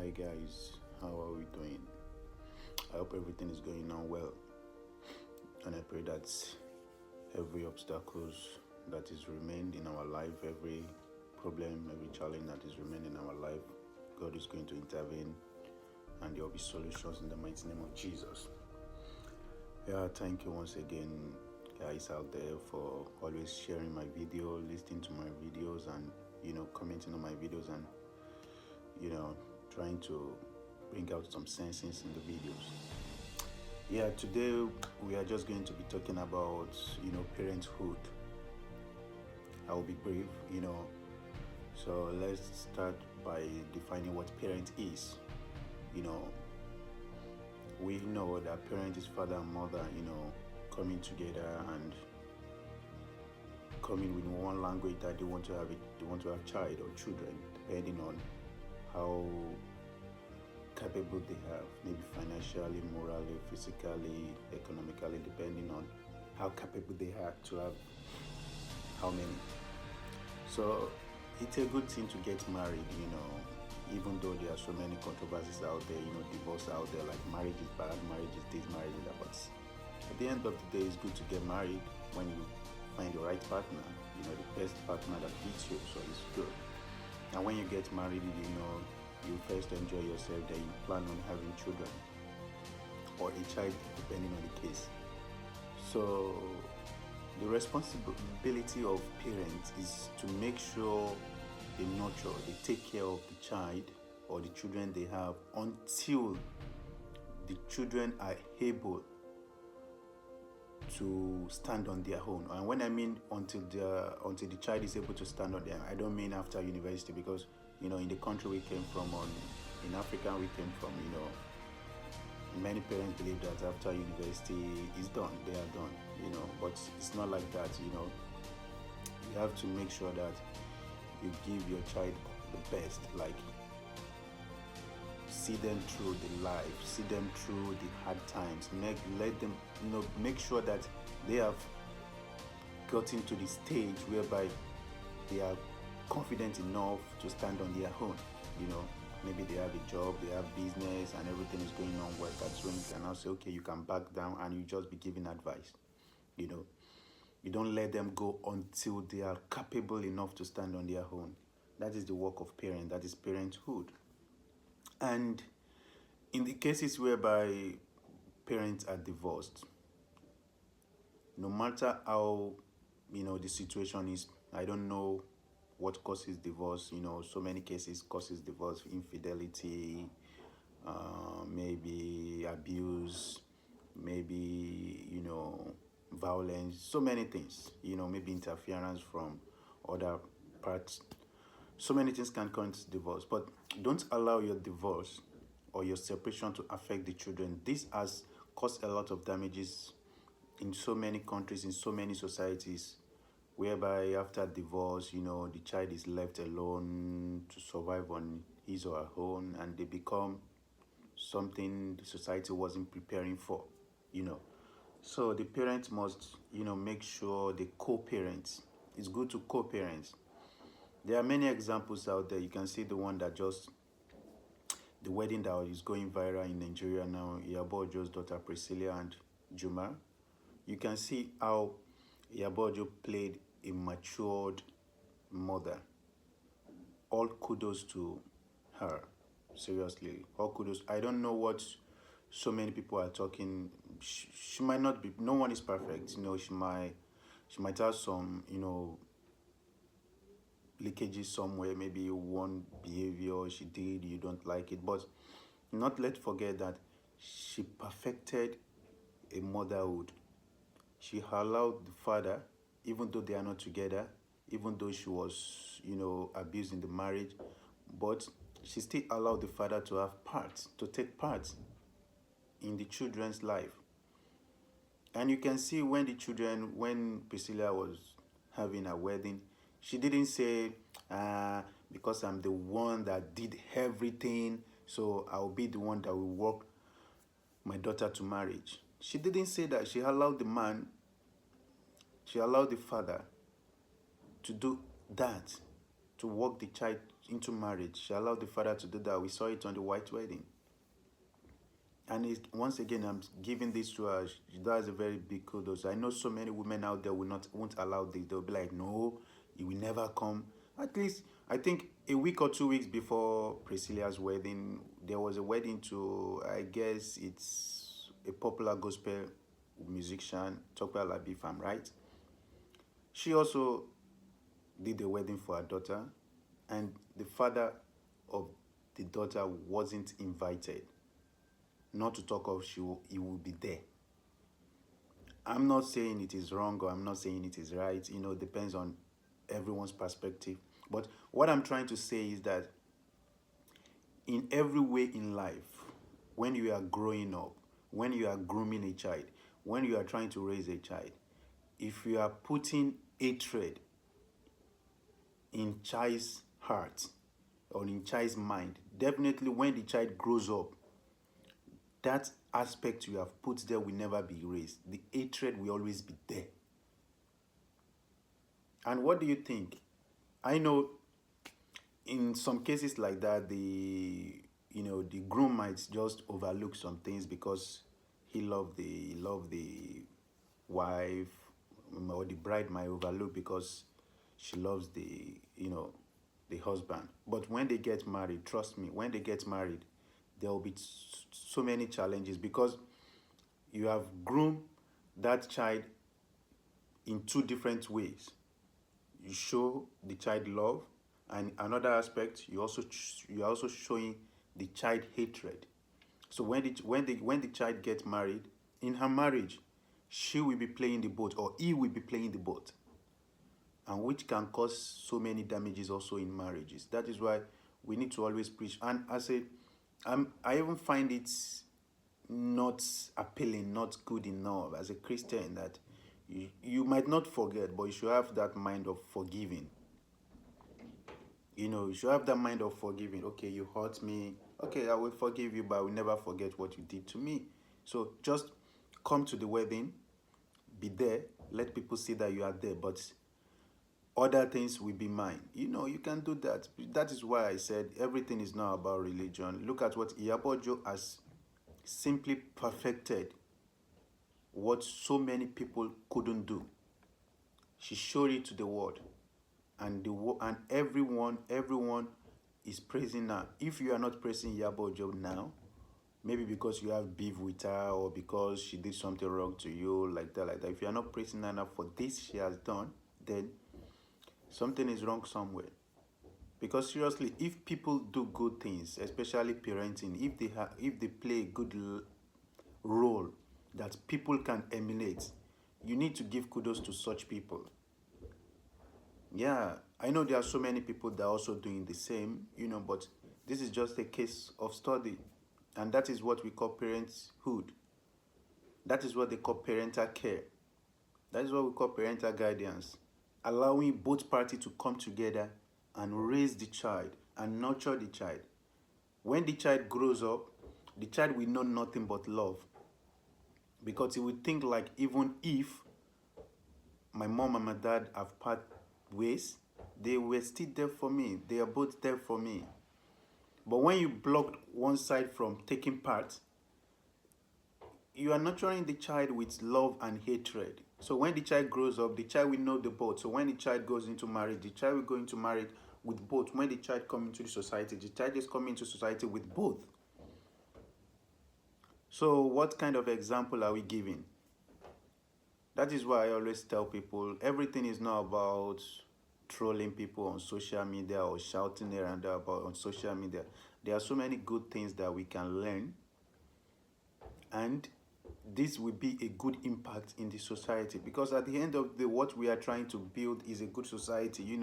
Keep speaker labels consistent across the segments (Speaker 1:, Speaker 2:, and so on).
Speaker 1: Hi guys, how are we doing? I hope everything is going on well, and I pray that every obstacles that is remained in our life, every problem, every challenge that is remained in our life, God is going to intervene, and there will be solutions in the mighty name of Jesus. Yeah, thank you once again, guys out there, for always sharing my video, listening to my videos, and commenting on my videos, and trying to bring out some senses in the videos. Yeah, today we are just going to be talking about parenthood. I will be brief. So let's start by defining what parent is. You know, we know that parent is father and mother. Coming together and coming with one language that they want to have it. They want to have child or children, depending on how capable they have, maybe financially, morally, physically, economically, depending on how capable they are to have how many. So it's a good thing to get married, even though there are so many controversies out there, divorce out there, like marriage is bad, marriage is this, marriage is that. But at the end of the day, it's good to get married when you find the right partner, the best partner that fits you, so it's good. And when you get married, you first enjoy yourself, then you plan on having children or a child, depending on the case. So the responsibility of parents is to make sure they nurture, they take care of the child or the children they have until the children are able to stand on their own. And when I mean until the child is able to stand on their own, I don't mean after university, because in the country we came from, in Africa we came from, many parents believe that after university is done, they are done, but it's not like that. You have to make sure that you give your child the best, like see them through the life, see them through the hard times, let them make sure that they have gotten to the stage whereby they are confident enough to stand on their own. Maybe they have a job, they have business, and everything is going on well. That's when you can now say, okay, you can back down and you just be giving advice. You don't let them go until they are capable enough to stand on their own. That is the work of parent. That is parenthood. And in the cases whereby parents are divorced, no matter how the situation is, I don't know what causes divorce. So many cases causes divorce: infidelity, maybe abuse, maybe violence, so many things, maybe interference from other parts. So many things can cause divorce, but don't allow your divorce or your separation to affect the children. This has caused a lot of damages in so many countries, in so many societies, whereby after divorce, the child is left alone to survive on his or her own, and they become something the society wasn't preparing for. So the parents must, make sure they co-parent. It's good to co-parent. There are many examples out there. You can see the one that the wedding that is going viral in Nigeria now, Iyabojo's daughter Priscilla and Juma. You can see how Iyabojo played a matured mother. All kudos to her. Seriously, all kudos. I don't know what so many people are talking. She might not be. No one is perfect. She might have some leakages somewhere. Maybe one behavior she did, you don't like it, but not let forget that she perfected a motherhood. She allowed the father, even though they are not together, even though she was, abused in the marriage, but she still allowed the father to take part in the children's life. And you can see when Priscilla was having a wedding, she didn't say, because I'm the one that did everything, so I'll be the one that will walk my daughter to marriage. She didn't say that. She allowed the father to do that, to walk the child into marriage. She allowed the father to do that. We saw it on the white wedding. And once again, I'm giving this to her. That's a very big kudos. I know so many women out there won't allow this. They'll be like, no, it will never come. At least I think a week or 2 weeks before Priscilla's wedding, there was a wedding to, I guess it's a popular gospel musician, Tokwe Alabi, if I'm right. She also did the wedding for her daughter, and the father of the daughter wasn't invited. Not to talk of he will be there. I'm not saying it is wrong or I'm not saying it is right. It depends on everyone's perspective. But what I'm trying to say is that in every way in life, when you are growing up, when you are grooming a child, when you are trying to raise a child, if you are putting hatred in child's heart or in child's mind, definitely when the child grows up, that aspect you have put there will never be erased. The hatred will always be there. And what do you think? I know in some cases like that, the groom might just overlook some things because he loved the wife, or the bride might overlook because she loves the husband. But when they get married, trust me, when they get married, there will be so many challenges because you have groomed that child in two different ways. You show the child love, and another aspect, you're also showing the child hatred. So when the child gets married, in her marriage, she will be playing the boat or he will be playing the boat, and which can cause so many damages also in marriages. That is why we need to always preach. And I even find it not appealing, not good enough as a Christian that you might not forget, but you should have that mind of forgiving. You should have that mind of forgiving. Okay, you hurt me. Okay, I will forgive you, but I will never forget what you did to me. So just come to the wedding, be there, let people see that you are there, but other things will be mine. You can do that. That is why I said everything is not about religion. Look at what Iyabojo has simply perfected what so many people couldn't do. She showed it to the world, and everyone is praising her. If you are not praising Iyabojo now, maybe because you have beef with her or because she did something wrong to you, like that. If you are not praising her now for this she has done, then something is wrong somewhere. Because seriously, if people do good things, especially parenting, if they play a good role that people can emulate, you need to give kudos to such people. Yeah, I know there are so many people that are also doing the same, but this is just a case of study. And that is what we call parenthood. That is what they call parental care. That is what we call parental guidance. Allowing both parties to come together and raise the child and nurture the child. When the child grows up, the child will know nothing but love. Because he will think like, even if my mom and my dad have part ways, they were still there for me. They are both there for me. But when you block one side from taking part, you are nurturing the child with love and hatred. So when the child grows up, the child will know the both. So when the child goes into marriage, the child will go into marriage with both. When the child comes into the society, the child is coming into society with both. So what kind of example are we giving? That is why I always tell people, everything is not about trolling people on social media or shouting around about on social media. There are so many good things that we can learn, and this will be a good impact in the society, because at the end of the day, what we are trying to build is a good society.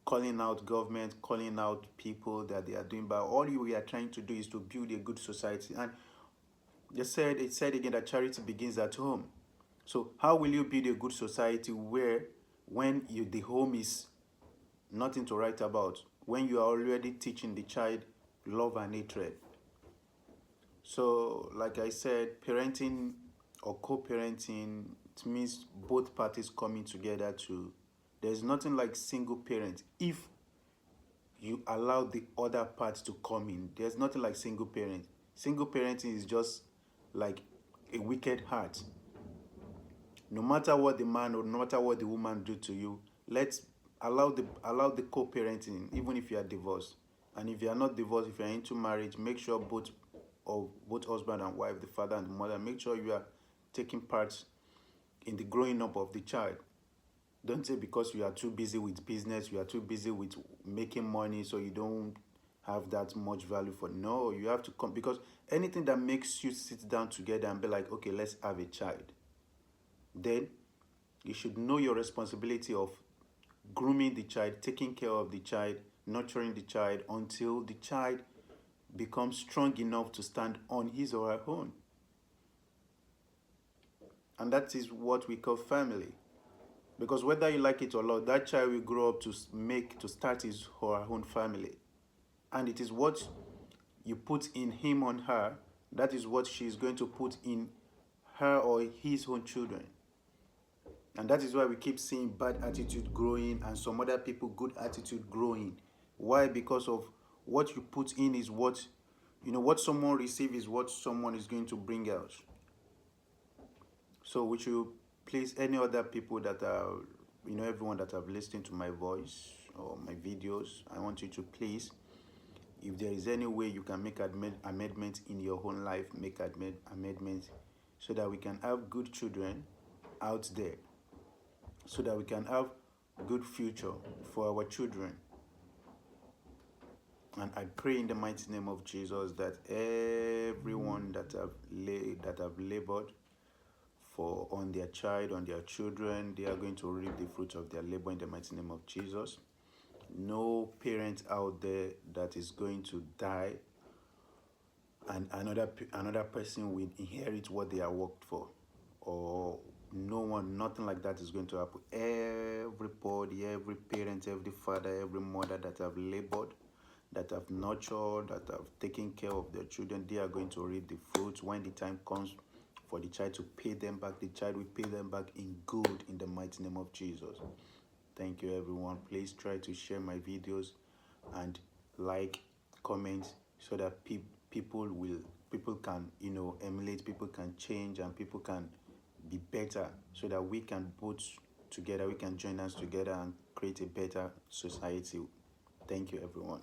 Speaker 1: Calling out government, calling out people that they are doing, but all we are trying to do is to build a good society. And it said again that charity begins at home. So how will you build a good society when the home is nothing to write about, when you are already teaching the child love and hatred? So like I said, parenting or co-parenting, it means both parties coming together to, there's nothing like single parent. If you allow the other parts to come in. There's nothing like single parent. Single parenting is just like a wicked heart. No matter what the man or no matter what the woman do to you, let's allow the co-parenting, even if you are divorced. And if you are not divorced, if you are into marriage, make sure both husband and wife, the father and the mother, make sure you are taking part in the growing up of the child. Don't say because you are too busy with business, you are too busy with making money, so you don't have that much value for. No, you have to come, because anything that makes you sit down together and be like, okay, let's have a child, then you should know your responsibility of grooming the child, taking care of the child, nurturing the child until the child becomes strong enough to stand on his or her own. And that is what we call family. Because whether you like it or not, that child will grow up to start his or her own family. And it is what you put in him or her, that is what she is going to put in her or his own children. And that is why we keep seeing bad attitude growing and some other people good attitude growing. Why? Because of what you put in is what, what someone receives is what someone is going to bring out. So would you please, any other people that are, everyone that have listened to my voice or my videos, I want you to please, if there is any way you can make amendments in your own life, make amendments so that we can have good children out there, so that we can have good future for our children. And I pray in the mighty name of Jesus that everyone that have labored for on their child, on their children, they are going to reap the fruit of their labor in the mighty name of Jesus. No parent out there that is going to die and another person will inherit what they have worked for, or no one, nothing like that is going to happen. Everybody, every parent, every father, every mother that have labored, that have nurtured, that have taken care of their children, they are going to reap the fruits. When the time comes for the child to pay them back, the child will pay them back in good in the mighty name of Jesus. Thank you, everyone. Please try to share my videos and like, comment, so that people can emulate, people can change, and people can be better, so that we can both together, we can join us together and create a better society. Thank you, everyone.